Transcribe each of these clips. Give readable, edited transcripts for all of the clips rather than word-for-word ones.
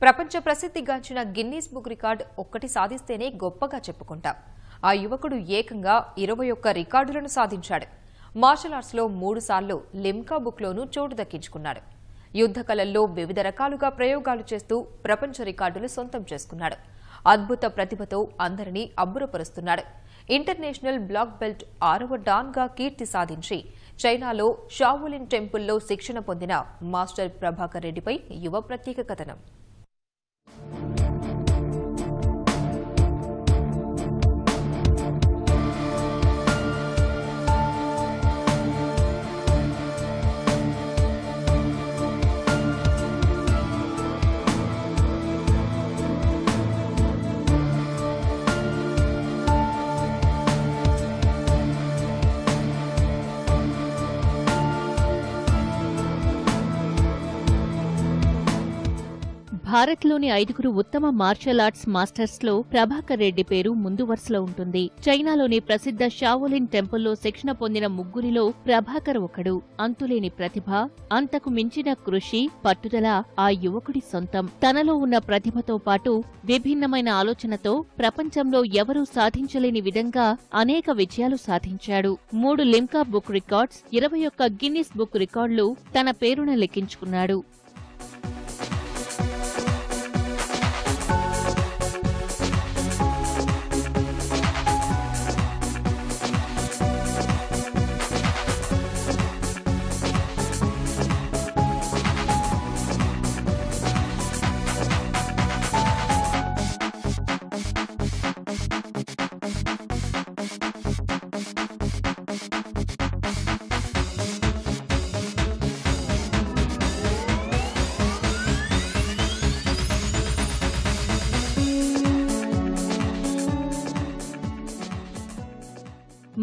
ప్రపంచ ప్రసిద్ధిగాంచిన Guinness book record ఒక్కటి సాధిస్తేనే గొప్పగా చెప్పుకుంటాం. ఆ యువకుడు ఏకంగా 21 రికార్డులను సాధించాడు. మార్షల్ ఆర్ట్స్ లో 3 సార్లు లిమ్కా బుక్ లోనూ చోటు దక్కించుకున్నాడు. యుద్ధ కళల్లో వివిధ రకాలుగా ప్రయోగాలు చేస్తూ ప్రపంచ రికార్డులు సొంతం చేసుకున్నాడు. అద్భుత ప్రతిభతో అందరినీ అబ్బురపరుస్తున్నాడు. ఇంటర్నేషనల్ బ్లాక్ బెల్ట్ 6వ డాన్ గా కీర్తి సాధించి చైనాలో షావోలిన్ టెంపుల్లో శిక్షణ పొందిన మాస్టర్ ప్రభాకర్ రెడ్డిపై యువ ప్రత్యేక కథనం. భారత్లోని 5 ఉత్తమ మార్షల్ ఆర్ట్స్ మాస్టర్స్లో ప్రభాకర్ రెడ్డి పేరు ముందు వరుసలో ఉంటుంది. చైనాలోని ప్రసిద్ధ షావోలిన్ టెంపుల్లో శిక్షణ పొందిన ముగ్గురిలో ప్రభాకర్ ఒకడు. అంతులేని ప్రతిభ, అంతకు మించిన కృషి, పట్టుదల ఆ యువకుడి సొంతం. తనలో ఉన్న ప్రతిభతో పాటు విభిన్నమైన ఆలోచనతో ప్రపంచంలో ఎవరూ సాధించలేని విధంగా అనేక విజయాలు సాధించాడు. 3 Limca book records, 21 Guinness book రికార్డులు తన పేరున లెక్కించుకున్నాడు.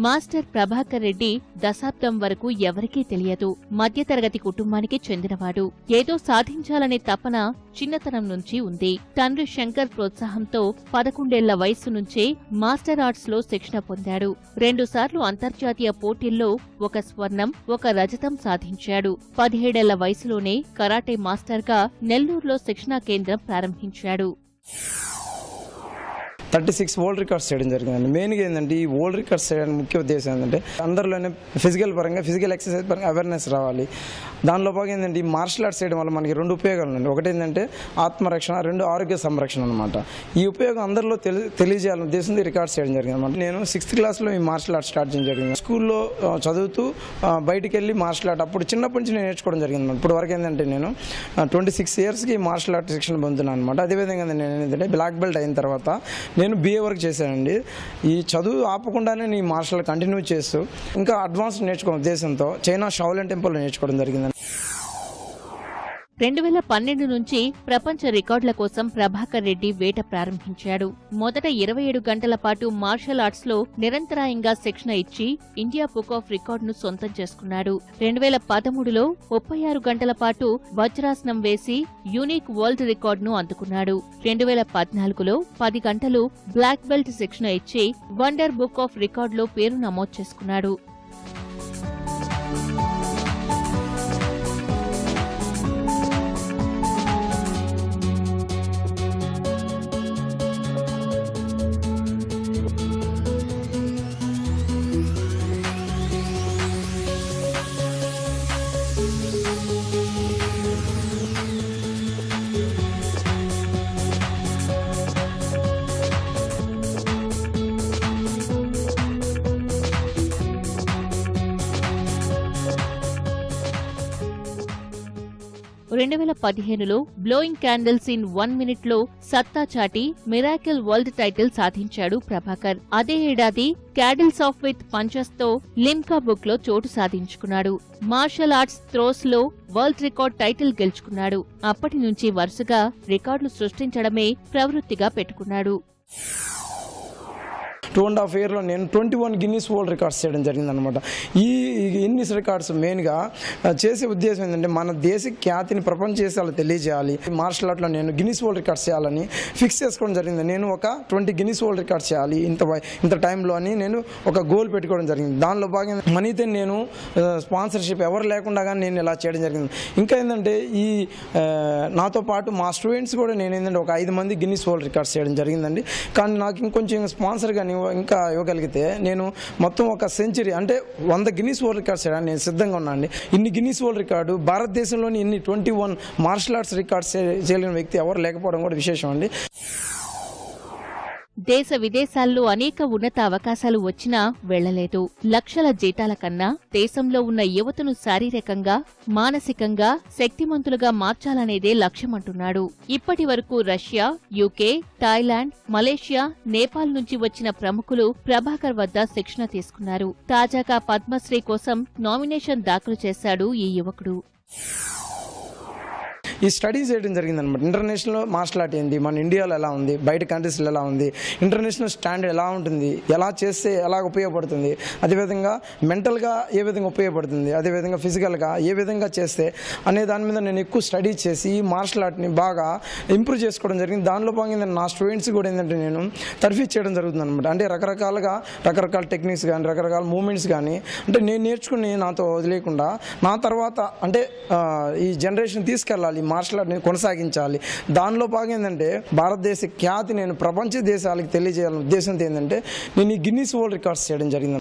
మాస్టర్ ప్రభాకర్ రెడ్డి దశాబ్దం వరకు ఎవరికీ తెలియదు. మధ్యతరగతి కుటుంబానికి చెందినవాడు. ఏదో సాధించాలనే తపన చిన్నతనం నుంచి ఉంది. తండ్రి శంకర్ ప్రోత్సాహంతో 11 ఏళ్ల వయస్సు నుంచే మాస్టర్ ఆర్ట్స్ లో శిక్షణ పొందాడు. 2 సార్లు అంతర్జాతీయ పోటీల్లో 1 స్వర్ణం, 1 రజతం సాధించాడు. 17 ఏళ్ల వయసులోనే కరాటే మాస్టర్ గా నెల్లూరులో శిక్షణా కేంద్రం ప్రారంభించాడు. 36 వరల్డ్ రికార్డ్స్ చేయడం జరిగిందండి. మెయిన్గా ఏంటంటే ఈ వరల్డ్ రికార్డ్స్ చేయడానికి ముఖ్య ఉద్దేశం ఏంటంటే అందరిలోనే ఫిజికల్ ఎక్సర్సైజ్ పరంగా అవేర్నెస్ రావాలి. దానిలో భాగంగా ఏంటంటే ఈ మార్షల్ ఆర్ట్స్ చేయడం వల్ల మనకి 2 ఉపయోగాలు ఉన్నాయి. ఒకటి ఏంటంటే ఆత్మరక్షణ, 2 ఆరోగ్య సంరక్షణ అనమాట. ఈ ఉపయోగం అందరిలో తెలియజేయాలనే ఉద్దేశంతో రికార్డ్స్ చేయడం జరిగింది అనమాట. నేను 6th క్లాస్లో ఈ మార్షల్ ఆర్ట్స్ స్టార్ట్ చేయడం జరిగింది. స్కూల్లో చదువుతూ బయటికి వెళ్ళి మార్షల్ ఆర్ట్ అప్పుడు చిన్నప్పటి నుంచి నేను నేర్చుకోవడం జరిగింది అనమాట. ఇప్పుడు వరకు ఏంటంటే నేను 26 ఇయర్స్కి మార్షల్ ఆర్ట్ శిక్షణ పొందుతున్నాను అనమాట. అదేవిధంగా నేను ఏంటంటే బ్లాక్ బెల్ట్ అయిన తర్వాత నేను BA వరకు చేశానండి. ఈ చదువు ఆపకుండానే నేను మార్షల్ కంటిన్యూ చేస్తూ ఇంకా అడ్వాన్స్ నేర్చుకునే ఉద్దేశంతో చైనా షావోలిన్ టెంపుల్లో నేర్చుకోవడం జరిగింది. 2012 నుంచి ప్రపంచ రికార్డుల కోసం ప్రభాకర్ రెడ్డి వేట ప్రారంభించాడు. మొదట 27 గంటల పాటు మార్షల్ ఆర్ట్స్ లో నిరంతరాయంగా శిక్షణ ఇచ్చి ఇండియా బుక్ ఆఫ్ రికార్డును సొంతం చేసుకున్నాడు. 2013లో 36 గంటల పాటు వజ్రాసనం వేసి యూనిక్ వరల్డ్ రికార్డును అందుకున్నాడు. 2014లో 10 గంటలు బ్లాక్ బెల్ట్ శిక్షణ ఇచ్చి వండర్ బుక్ ఆఫ్ రికార్డులో పేరు నమోదు చేసుకున్నాడు. రెండు 2015లో బ్లోయింగ్ క్యాండిల్స్ ఇన్ 1 minute లో సత్తా చాటి మిరాకిల్ వరల్డ్ టైటిల్ సాధించాడు ప్రభాకర్. అదే ఏడాది క్యాడిల్స్ ఆఫ్ విత్ పంచెస్ తో లిమ్కా బుక్ లో చోటు సాధించుకున్నాడు. మార్షల్ ఆర్ట్స్ థ్రోస్ లో వరల్డ్ రికార్డ్ టైటిల్ గెలుచుకున్నాడు. అప్పటి నుంచి వరుసగా రికార్డులు సృష్టించడమే ప్రవృత్తిగా పెట్టుకున్నాడు. 2.5 yearలో నేను 21 గిన్నీస్ వరల్డ్ రికార్డ్స్ చేయడం జరిగిందనమాట. ఈ గిన్నీస్ రికార్డ్స్ మెయిన్గా చేసే ఉద్దేశం ఏంటంటే మన దేశ ఖ్యాతిని ప్రపంచ దేశాలు తెలియజేయాలి. మార్షల్ ఆర్ట్లో నేను గిన్నీస్ వరల్డ్ రికార్డ్స్ చేయాలని ఫిక్స్ చేసుకోవడం జరిగింది. నేను ఒక 20 గిన్నీస్ వరల్డ్ రికార్డ్స్ చేయాలి ఇంత టైంలో అని నేను ఒక గోల్ పెట్టుకోవడం జరిగింది. దానిలో భాగంగా మనీతో నేను స్పాన్సర్షిప్ ఎవరు లేకుండా కానీ నేను ఇలా చేయడం జరిగింది. ఇంకా ఏంటంటే ఈ నాతో పాటు మా స్టూడెంట్స్ కూడా నేను ఏంటంటే ఒక 5 మంది గిన్నీస్ వరల్డ్ రికార్డ్స్ చేయడం జరిగిందండి. కానీ నాకు ఇంకొంచెం స్పాన్సర్ కానీ ఇంకా ఇవ్వగలిగితే నేను మొత్తం ఒక సెంచరీ అంటే 100 గిన్నీస్ వరల్డ్ రికార్డ్స్ చేయడానికి నేను సిద్ధంగా ఉన్నాను అండి. ఇన్ని గిన్నీస్ వరల్డ్ రికార్డు భారతదేశంలోని ఇన్ని 21 మార్షల్ ఆర్ట్స్ రికార్డ్స్ చేయలేని వ్యక్తి ఎవరు లేకపోవడం కూడా విశేషం అండి. దేశ విదేశాల్లో అనేక ఉన్నత అవకాశాలు వచ్చినా వెళ్లలేదు. లక్షల జీతాల కన్నా దేశంలో ఉన్న యువతను శారీరకంగా, మానసికంగా శక్తిమంతులుగా మార్చాలనేదే లక్ష్యమంటున్నాడు. ఇప్పటి వరకు Russia, UK, Thailand, Malaysia, Nepal నుంచి వచ్చిన ప్రముఖులు ప్రభాకర్ వద్ద శిక్షణ తీసుకున్నారు. తాజాగా పద్మశ్రీ కోసం నామినేషన్ దాఖలు చేశాడు ఈ యువకుడు. ఈ స్టడీస్ చేయడం జరిగిందనమాట. ఇంటర్నేషనల్ మార్షల్ ఆర్ట్ ఏంది, మన ఇండియాలో ఎలా ఉంది, బయట కంట్రీస్లో ఎలా ఉంది, ఇంటర్నేషనల్ స్టాండర్డ్ ఎలా ఉంటుంది, ఎలా చేస్తే ఎలా ఉపయోగపడుతుంది, అదేవిధంగా మెంటల్గా ఏ విధంగా ఉపయోగపడుతుంది, అదేవిధంగా ఫిజికల్గా ఏ విధంగా చేస్తే అనే దాని మీద నేను ఎక్కువ స్టడీ చేసి ఈ మార్షల్ ఆర్ట్ని బాగా ఇంప్రూవ్ చేసుకోవడం జరిగింది. దానిలో భాగంగా నా స్టూడెంట్స్ కూడా ఏంటంటే నేను తర్ఫీజ్ చేయడం జరుగుతుంది అనమాట. అంటే రకరకాల టెక్నిక్స్ కానీ రకరకాల మూమెంట్స్ కానీ అంటే నేను నేర్చుకుని నాతో వదిలేకుండా నా తర్వాత అంటే ఈ జనరేషన్ తీసుకెళ్ళాలి, మార్షల్ ఆర్ట్ని కొనసాగించాలి. దానిలో భాగం ఏంటంటే భారతదేశ ఖ్యాతి నేను ప్రపంచ దేశాలకు తెలియజేయాలనే ఉద్దేశంతో ఏంటంటే నేను ఈ గిన్నీస్ వరల్డ్ రికార్డ్స్ చేయడం జరిగింది.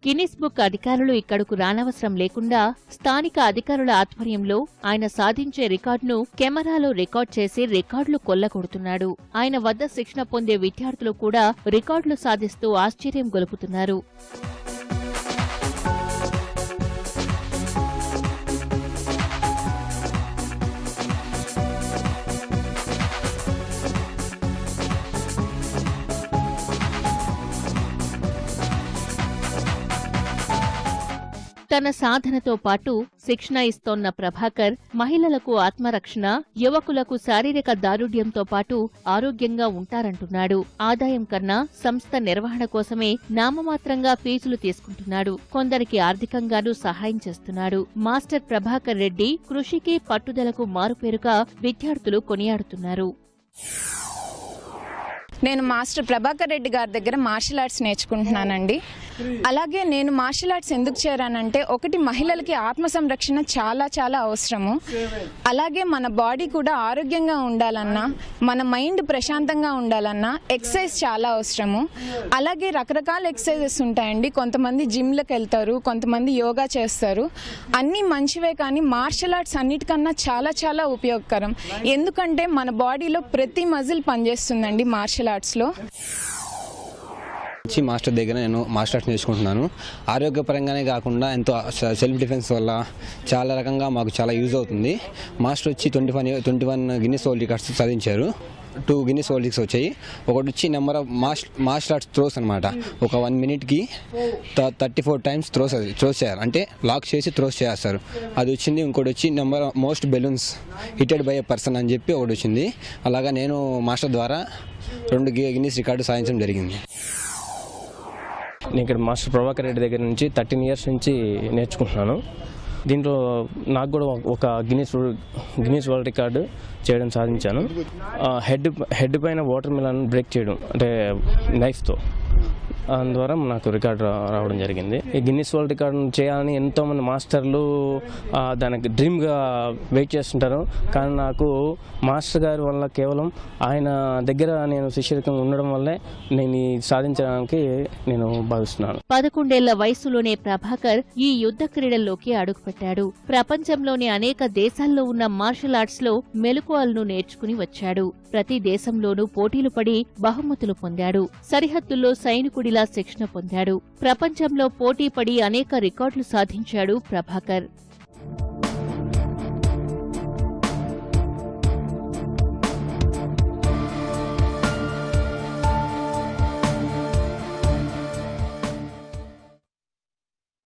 గిన్నిస్ బుక్ అధికారులు ఇక్కడకు రానవసరం లేకుండా స్థానిక అధికారుల ఆధ్వర్యంలో ఆయన సాధించే రికార్డును కెమెరాలో రికార్డ్ చేసి రికార్డులు కొల్లగొడుతున్నాడు. ఆయన వద్ద శిక్షణ పొందే విద్యార్థులు కూడా రికార్డులు సాధిస్తూ ఆశ్చర్యం గొలుపుతున్నారు. తన సాధనతో పాటు శిక్షణ ఇస్తోన్న ప్రభాకర్ మహిళలకు ఆత్మరక్షణ, యువకులకు శారీరక దారుఢ్యంతో పాటు ఆరోగ్యంగా ఉంటారంటున్నాడు. ఆదాయం కన్నా సంస్థ నిర్వహణ కోసమే నామమాత్రంగా ఫీజులు తీసుకుంటున్నాడు. కొందరికి ఆర్థికంగానూ సహాయం చేస్తున్నాడు. మాస్టర్ ప్రభాకర్ రెడ్డి కృషికి పట్టుదలకు మారుపేరుగా విద్యార్థులు కొనియాడుతున్నారు. నేను మాస్టర్ ప్రభాకర్ రెడ్డి గారి దగ్గర మార్షల్ ఆర్ట్స్ నేర్చుకుంటున్నానండి. అలాగే నేను మార్షల్ ఆర్ట్స్ ఎందుకు చేరానంటే ఒకటి మహిళలకి ఆత్మ సంరక్షణ చాలా చాలా అవసరము. అలాగే మన బాడీ కూడా ఆరోగ్యంగా ఉండాలన్నా, మన మైండ్ ప్రశాంతంగా ఉండాలన్నా ఎక్సర్సైజ్ చాలా అవసరము. అలాగే రకరకాల ఎక్సర్సైజెస్ ఉంటాయండి. కొంతమంది జిమ్లకు వెళ్తారు, కొంతమంది యోగా చేస్తారు. అన్నీ మంచివే, కానీ మార్షల్ ఆర్ట్స్ అన్నిటికన్నా చాలా చాలా ఉపయోగకరం. ఎందుకంటే మన బాడీలో ప్రతి మజిల్ పనిచేస్తుందండి మార్షల్ ఆర్ట్స్లో. మాస్టర్ దగ్గర నేను మార్షల్ ఆర్ట్స్ నేర్చుకుంటున్నాను. ఆరోగ్యపరంగానే కాకుండా ఎంతో సెల్ఫ్ డిఫెన్స్ వల్ల చాలా రకంగా మాకు చాలా యూజ్ అవుతుంది. మాస్టర్ వచ్చి 21 గిన్నిస్ వరల్డ్ రికార్డ్స్ సాధించారు. 2 గిన్నిస్ వరల్డ్ రికార్డ్స్ వచ్చాయి. ఒకటి వచ్చి number of martial arts throws అనమాట. ఒక 1 minute 34 times త్రోస్ చేయాలి, అంటే లాక్ చేసి త్రోస్ చేస్తారు. అది వచ్చింది. ఇంకోటి వచ్చి number of most balloons hitted by a person అని చెప్పి ఒకటి వచ్చింది. అలాగా నేను మాస్టర్ ద్వారా 2 గిన్నిస్ రికార్డు సాధించడం జరిగింది. నేను ఇక్కడ మాస్టర్ ప్రభాకర్ రెడ్డి దగ్గర నుంచి 13 years నుంచి నేర్చుకుంటున్నాను. దీంట్లో నాకు కూడా ఒక గిన్నిస్ వరల్డ్ రికార్డు చేయడం సాధించాను. హెడ్ పైన వాటర్ మిలన్ బ్రేక్ చేయడం అంటే నైఫ్తో, అందువల్ల నాకు రికార్డు రావడం జరిగింది. ఈ గిన్నిస్ వరల్డ్ రికార్డు చేయాలని ఎంతోమంది మాస్టర్లు దానికి డ్రీమ్గా వెయిట్ చేస్తుంటారు. కానీ నాకు మాస్టర్ గారి వల్ల, కేవలం ఆయన దగ్గర నేను శిష్యరికంగా ఉండడం వల్లే నేను సాధించడానికి నేను భావిస్తున్నాను. 11 ఏళ్ల వయసులోనే ప్రభాకర్ ఈ యుద్ధ క్రీడల్లోకి అడుగుపెట్టాడు. ప్రపంచంలోని అనేక దేశాల్లో ఉన్న మార్షల్ ఆర్ట్స్ లో మెలకువలను నేర్చుకుని వచ్చాడు. ప్రతి దేశంలోనూ పోటీలు పడి బహుమతులు పొందాడు. సరిహద్దుల్లో సైనికుడిలా శిక్షణ పొందాడు. ప్రపంచంలో పోటీ పడి అనేక రికార్డులు సాధించాడు ప్రభాకర్.